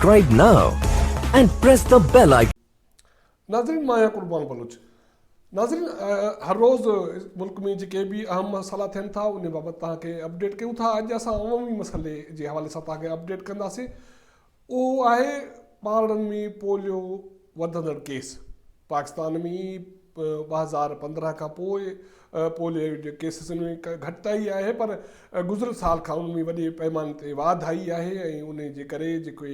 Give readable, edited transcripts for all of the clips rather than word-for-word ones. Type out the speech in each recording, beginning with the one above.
Subscribe now and press the bell icon. नाज़रीन मां आहियां कुर्बान बलोच। नाज़रीन हर रोज़ मुल्क में जेके भी अहम मसला थियनि था उन बाबति तव्हांखे अपडेट कयूं था। अॼु असां अवामी मसइले जे हवाले सां तव्हांखे अपडेट कंदासीं। उहो आहे ॿारनि में पोलियो वधंदड़ केस। पाकिस्तान में 2015 खां पोइ पोलियो जे केसिस में घटिताई आहे, पर गुज़िरियल साल खां उन में वॾे पैमाने ते वाध आई आहे ऐं उन जे करे जेके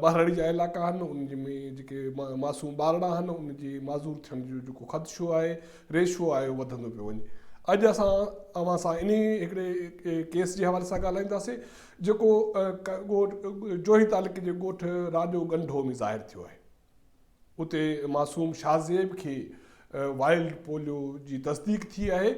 ॿाहिरि जा इलाइक़ा आहिनि उन में जेके मासूम ॿारड़ा आहिनि उन जे माज़ूर थियण जो जेको ख़दशो आहे, रेशो आहे, उहो वधंदो पियो वञे। अॼु असां अवां सां इन हिकिड़े केस जे हवाले सां ॻाल्हाईंदासीं जेको जोही तालुके जे ॻोठ राजो गंढो में ज़ाहिर थियो आहे। उते मासूम शाज़ेब खे वाइल्ड पोलियो जी तस्दीक थी आहे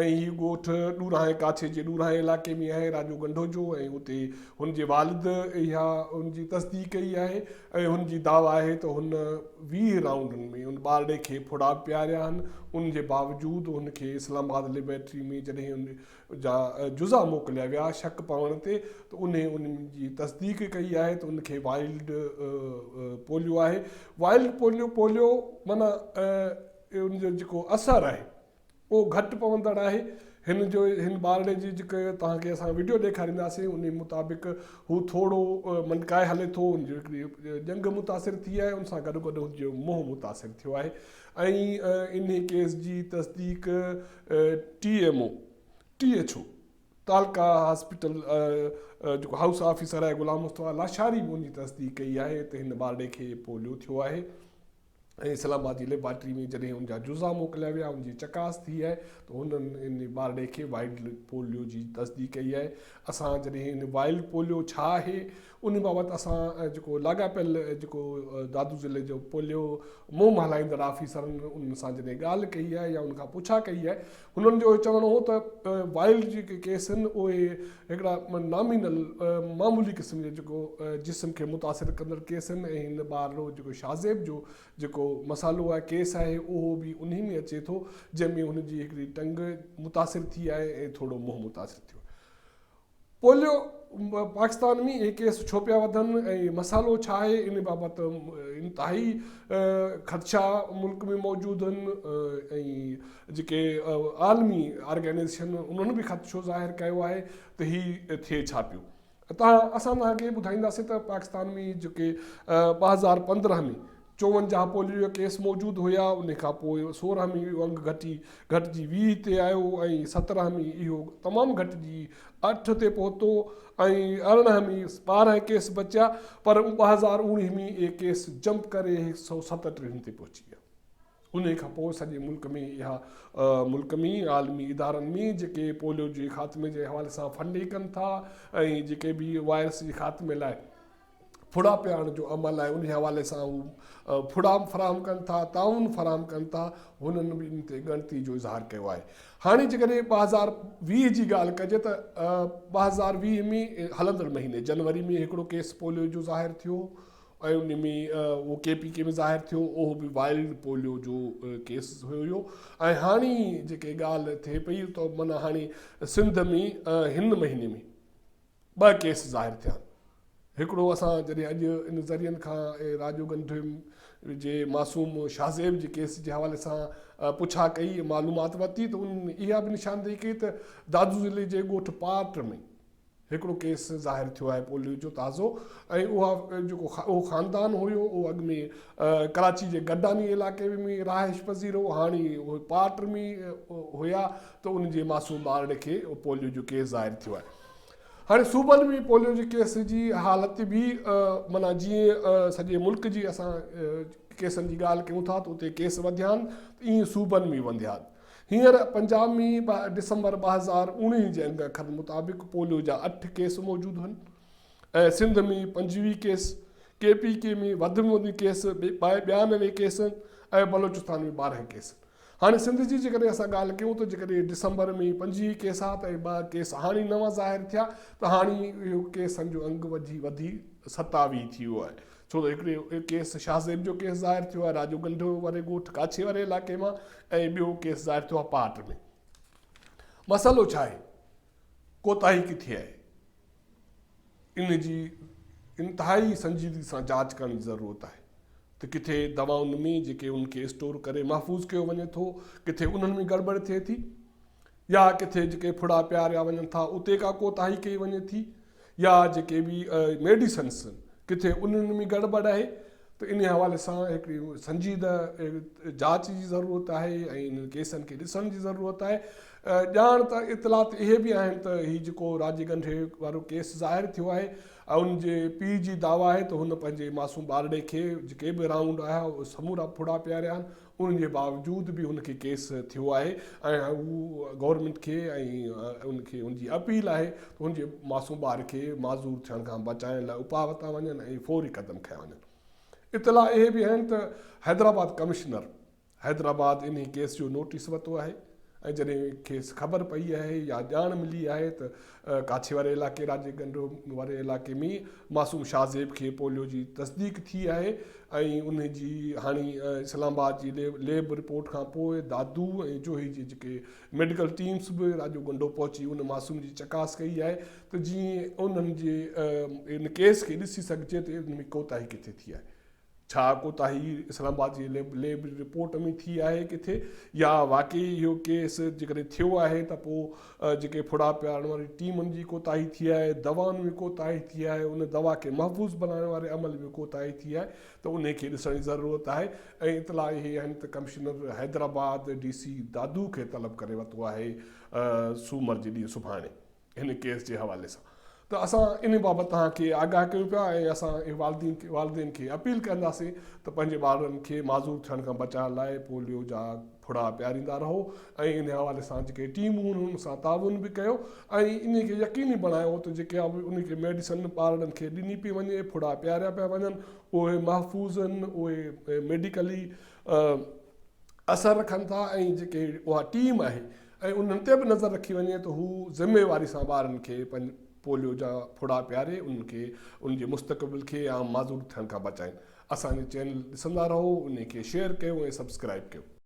ऐं हीउ ॻोठ ॾूरांहे काछे जे ॾूरांहे इलाइक़े में आहे राजो गंढो जो, ऐं उते हुनजे वालिद इहा हुनजी तस्दीक कई आहे ऐं हुनजी दावा आहे त हुन 20 राउंडनि में उन ॿारड़े खे फुड़ा पियारिया आहिनि। उनजे बावजूदि हुनखे इस्लामाबाद लेबोरेटरी में जॾहिं हुन जा जुज़ा मोकिलिया विया शक पवण ते त उनजी तस्दीक कई आहे त उनखे वाइल्ड पोलियो आहे। वाइल्ड पोलियो माना उनजो जेको असरु आहे उहो घटि पवंदड़ आहे। हिन ॿारड़े जी जेके तव्हांखे असां वीडियो ॾेखारींदासीं उन मुताबिक़ हू थोरो मनकाए हले थो, हुनजो हिकिड़ी जंग मुतासिर थी आहे, उन सां गॾु गॾु हुनजो मुंहुं मुतासिर थियो आहे। ऐं इन केस जी तस्दीक THO तालका हॉस्पिटल जेको हाउस ऑफिसर आहे गुलाम मुस्तफ़ा लाशारी बि उनजी तस्दीक कई आहे त हिन ॿारड़े खे पोलियो थियो आहे। ऐं इस्लामाबाद जी लेबोरेटरी में जॾहिं हुनजा जुज़ा मोकिलिया विया उनजी चकास थी आहे त हुननि इन ॿारड़े खे वाइल्ड पोलियो जी तस्दीक कई आहे। असां जॾहिं हिन वाइल्ड पोलियो छा आहे उन बाबति असां जेको लाॻापियल जेको दादू ज़िले जो पोलियो मुंहुं हलाईंदड़ ऑफिसरनि उन सां जॾहिं ॻाल्हि कई आहे या उनखां पुछा कई आहे, हुननि जो चवणो हो त वाइल्ड जेके केस आहिनि उहे हिकिड़ा नॉमिनल मामूली क़िस्म जो जेको जिस्म खे मुतासिर कंदड़ केस आहिनि ऐं हिन ॿारड़ो जेको शाज़ेब जो जेको मसालो आहे केस आहे उहो बि उन में अचे थो जंहिंमें हुनजी हिकिड़ी टंग मुतासिर थी आहे ऐं थोरो मुंहुं मुतासिर थियो। पोलियो पाकिस्तान में इहे केस छो पिया वधनि ऐं मसालो छा आहे इन बाबति इंतिहाई ख़दशा मुल्क में मौजूदु आहिनि ऐं जेके आलमी ऑर्गेनाइज़ेशन उन्हनि बि ख़दशो ज़ाहिर कयो आहे त हीउ थिए छा पियो। असां तव्हांखे ॿुधाईंदासीं त पाकिस्तान में जेके 2015 में 54 पोलियो जा केस मौजूदु हुया, उन खां पोइ 16 में इहो अंग घटिजी 20 ते आयो ऐं 17 में इहो तमामु घटिजी 8 ते पहुतो ऐं 18 में 12 केस बचिया, पर 2019 में इहे केस जंप करे 137 ते पहुची विया। उन खां पोइ सॼे मुल्क में इहा मुल्क में आलमी इदारनि में जेके पोलियो जे ख़ात्मे जे हवाले सां फंडिंग कनि था ऐं जेके बि वायरस जे ख़ात्मे लाइ फुड़ा पियारण जो अमल आहे उन हवाले सां हू फुड़ा फ़राहम कनि था, ताउन फ़राहम कनि था, हुननि बि इन ते ॻणती जो इज़हार कयो आहे। हाणे जेकॾहिं 2020 जी ॻाल्हि कजे त 2020 में हलंदड़ महीने जनवरी में हिकिड़ो केस पोलियो जो ज़ाहिर थियो ऐं उन में उहो KPK में ज़ाहिर थियो, उहो बि वाइल्ड पोलियो जो केस हुयो। ऐं हाणे जेके ॻाल्हि थिए पई त माना हाणे सिंध में हिन महीने में 2 केस ज़ाहिर थिया। हिकिड़ो असां जॾहिं अॼु इन ज़रियनि खां राजो गंढे जे मासूम शाज़ेब जे केस जे हवाले सां पुछा कई, मालूमात वरिती त उन इहा बि निशानदेही कई त दादू ज़िले जे ॻोठ पाट में हिकिड़ो केस ज़ाहिर थियो आहे पोलियो जो ताज़ो ऐं उहा जेको उहो ख़ानदान हुयो उहो अॻु में कराची जे गडानी इलाइक़े में रहाइश पज़ीर हो, हाणे उहे पाट में हुया त उनजे मासूम ॿारड़े खे पोलियो जो केस ज़ाहिर थियो आहे। हाणे सूबनि में पोलियो जे केस जी हालति बि माना जीअं सॼे मुल्क जी असां केसनि जी ॻाल्हि कयूं था त उते केस वधिया आहिनि, ईअं सूबनि में वधिया आहिनि। हींअर पंजाब में डिसंबर 2019 जे अंग अखर मुताबिक़ पोलियो जा 8 केस मौजूदु आहिनि ऐं सिंध में 25 केस, KPK में वधि में वधि केस 92 केस ऐं बलोचिस्तान में 12 केस। हाणे सिंध जी जेकॾहिं असां ॻाल्हि कयूं त जेकॾहिं डिसंबर में 25 केस आहे त 2 केस हाणे नवां ज़ाहिर थिया त हाणे इहो केसनि जो अंग वधी 27 थी वियो आहे। छो त हिकिड़े केस शाज़ेब जो केस ज़ाहिर थियो आहे राजो गंढो वारे ॻोठ काछे वारे इलाइक़े मां ऐं ॿियो केस ज़ाहिर थियो आहे पाट में। मसइलो छा आहे, कोताही किथे आहे, इन जी इंतिहाई संजीदगी सां जांच करण जी ज़रूरत आहे त किथे दवाउनि में जेके उनखे स्टोर करे महफ़ूज़ कयो वञे थो किथे उन्हनि में गड़बड़ थिए थी या किथे जेके फुड़ा पियारिया वञनि था उते का कोताही कई वञे थी या जेके बि मेडिसन्स किथे उन्हनि में गड़बड़ आहे त इन हवाले सां हिकिड़ी संजीदा जांच जी ज़रूरत आहे ऐं इन केसनि खे ॾिसण जी ज़रूरत आहे। ॼाण त इतलात इहे बि आहिनि त हीउ जेको राज्य गंढे वारो केस ज़ाहिर थियो आहे ऐं उनजे पीउ जी दावा आहे त हुन पंहिंजे मासूम ॿारड़े खे जेके बि राउंड आया उहे समूरा फुड़ा पियारिया आहिनि उन्हनि जे बावजूदि बि उनखे केस थियो आहे ऐं हू गवर्नमेंट खे ऐं उनखे उनजी अपील आहे त हुनजे मासूम ॿार खे माज़ूर थियण खां बचाइण लाइ उपा वरिता वञनि ऐं फौरी क़दम खयां वञनि। इतला इहे बि आहिनि त Hyderabad commissioner Hyderabad in case जो नोटिस वरितो आहे ऐं जॾहिं खेसि ख़बर पई आहे या ॼाण मिली आहे त काछे वारे इलाइक़े राज्य गंढ वारे इलाइक़े में मासूम शाहज़ेब खे पोलियो जी तस्दीक थी आहे ऐं उनजी हाणे इस्लामाबाद जी लैब रिपोर्ट खां पोइ दादू ऐं जोही जी जेके मेडिकल टीम्स बि राज्य गंढो पहुची उन मासूम जी चकास कई आहे त जीअं उन्हनि जे इन केस खे ॾिसी सघिजे त इन में कोताही किथे थी आहे छा कोताही इस्लामाबाद जी लैब रिपोर्ट में थी आहे किथे या वाकई इहो केस जेकॾहिं थियो आहे त पोइ जेके फुड़ा पियारण वारी टीमुनि जी कोताही थी आहे दवाउनि में कोताही थी आहे उन दवा खे महफ़ूज़ बनाइण वारे अमल में कोताही थी आहे त उनखे ॾिसण जी ज़रूरत आहे ऐं इतला इहे आहिनि त कमिश्नर हैदराबाद DC दादू खे तलब करे वरितो आहे सूमर जे ॾींहुं सुभाणे हिन केस जे हवाले सां त असां इन बाबति तव्हांखे आगाह कयूं पिया ऐं असां वालदेन खे अपील कंदासीं त पंहिंजे ॿारनि खे माज़ूर थियण खां बचाइण लाइ पोलियो जा फुड़ा पियारींदा रहो ऐं इन हवाले सां जेके टीमूं आहिनि उन सां ताउन बि कयो ऐं इन खे यकीनी बणायो त जेके उनखे मेडिसन ॿारनि खे ॾिनी पई वञे फुड़ा पियारिया पिया वञनि उहे महफ़ूज़ आहिनि उहे मेडिकली असरु रखनि था ऐं जेके उहा टीम आहे ऐं उन्हनि ते बि नज़र रखी वञे त हू ज़िमेवारी सां ॿारनि खे पंहिंजे पोलियो जा फुड़ा पियारे उनखे उनजे मुस्तक़बिल खे या माज़ूर थियण खां बचाइनि। असांजे चैनल ॾिसंदा रहो उनखे शेयर कयो ऐं सब्सक्राइब कयो।